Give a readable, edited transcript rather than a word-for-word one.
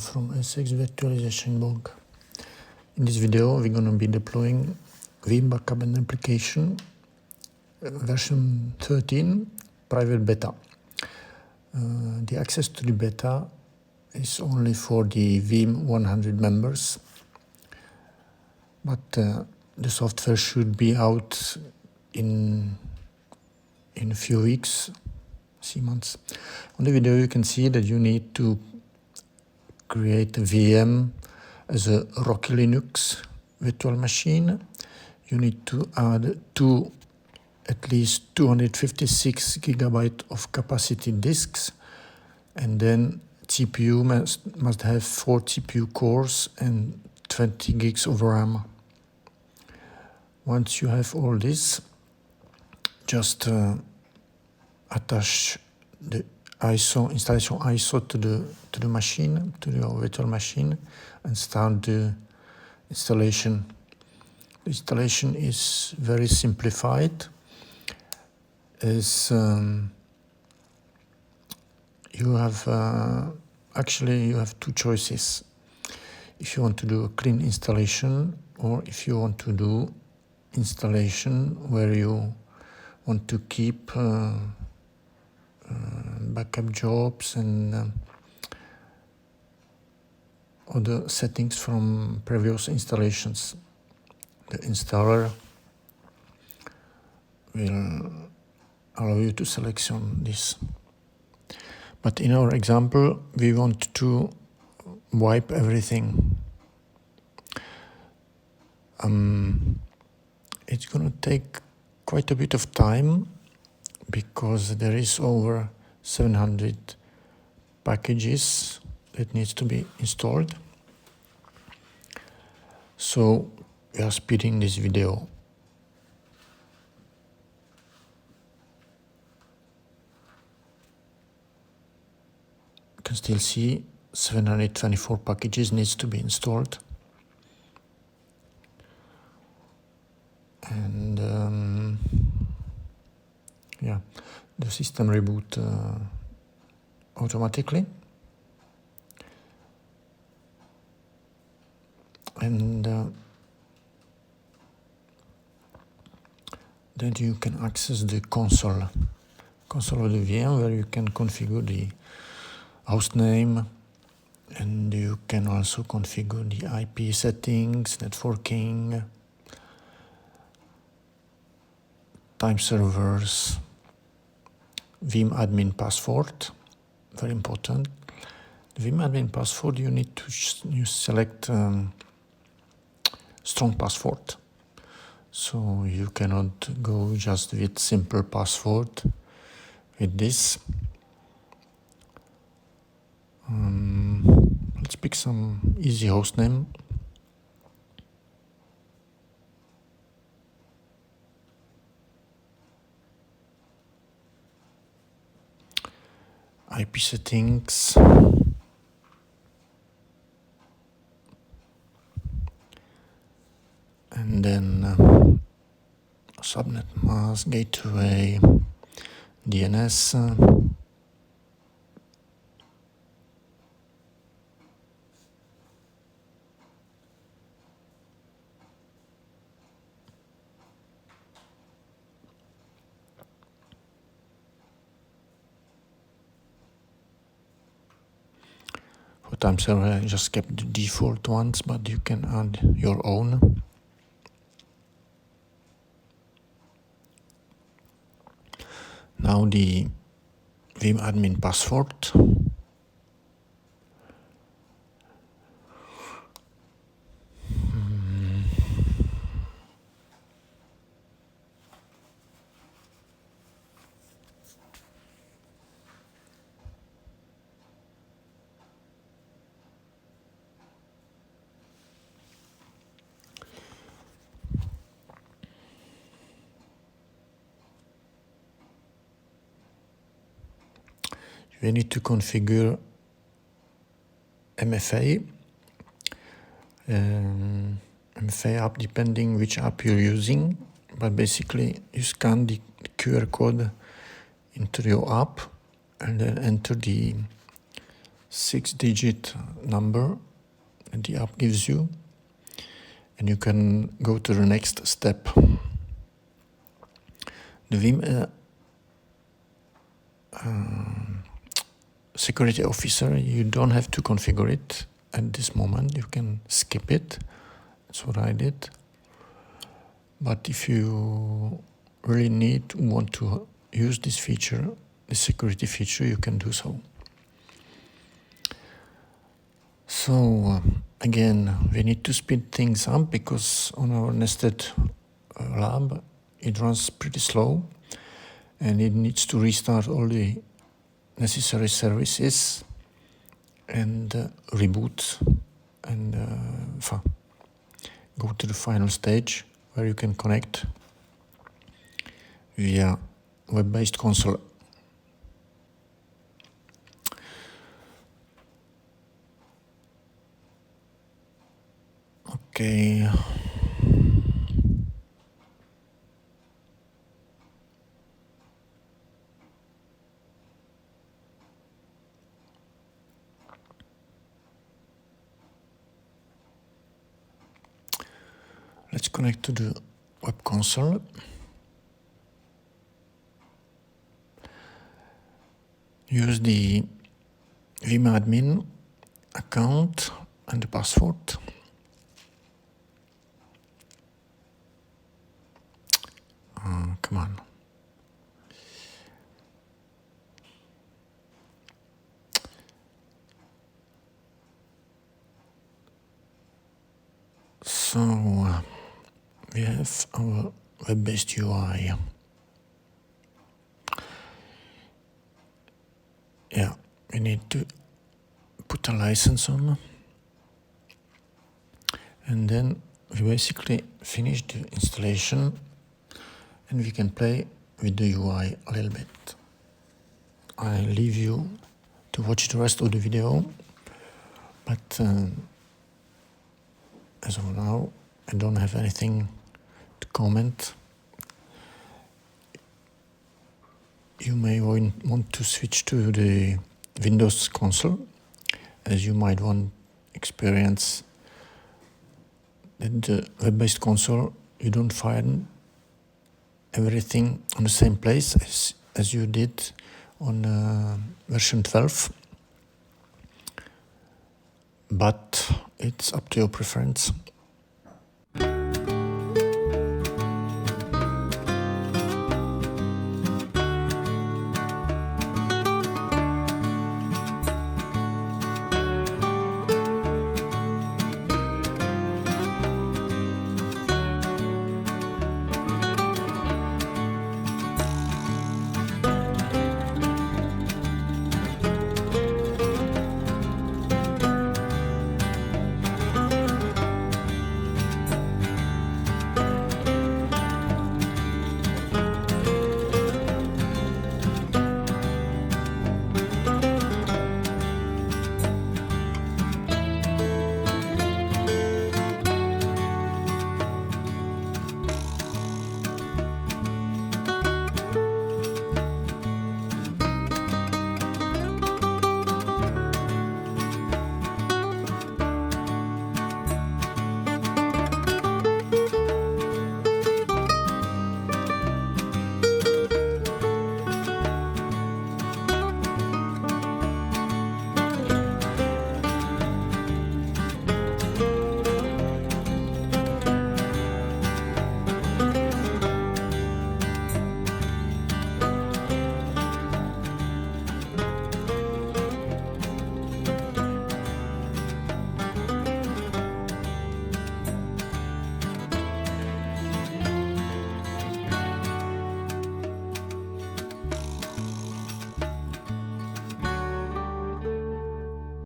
from SX Virtualization blog. In this video we're going to be deploying Veeam backup and application version 13 private beta. The access to the beta is only for the Veeam 100 members, but the software should be out in a few weeks, 3 months. On the video you can see that you need to create a VM as a Rocky Linux virtual machine. You need to add at least 256 gigabyte of capacity disks, and then CPU must have 4 CPU cores and 20 gigs of RAM. Once you have all this, just attach the installation ISO to the machine, to your virtual machine, and start the installation. The installation is very simplified, as you have two choices. If you want to do a clean installation, or if you want to do installation where you want to keep backup jobs and other settings from previous installations. The installer will allow you to selection this. But in our example, we want to wipe everything. It's going to take quite a bit of time, because there is over 700 packages that needs to be installed. So we are speeding this video. You can still see 724 packages needs to be installed. And yeah, the system reboot automatically. And then you can access the console of the VM, where you can configure the host name, and you can also configure the IP settings, networking, time servers, Veeam admin password, very important. The Veeam admin password, you need to select strong password. So you cannot go just with simple password with this. Let's pick some easy host name. IP settings. And then subnet mask, gateway, DNS. For time server, I just kept the default ones, but you can add your own. Now the Veeam admin password. We need to configure MFA. MFA app, depending which app you're using, but basically you scan the QR code into your app and then enter the 6-digit number that the app gives you, and you can go to the next step. The Veeam security officer, you don't have to configure it at this moment. You can skip it. That's what I did. But if you really want to use this feature, the security feature, you can do so. So again, we need to speed things up because on our nested lab, it runs pretty slow and it needs to restart all the necessary services and reboot and go to the final stage where you can connect via web-based console. Okay. Let's connect to the web console. Use the Veeam admin account and the password. Come on. So we have our web-based UI. Yeah, we need to put a license on, and then we basically finish the installation and we can play with the UI a little bit. I leave you to watch the rest of the video, but as of now, I don't have anything to comment. You may want to switch to the Windows console, as you might want experience that the web-based console, you don't find everything on the same place as you did on version 12, but it's up to your preference.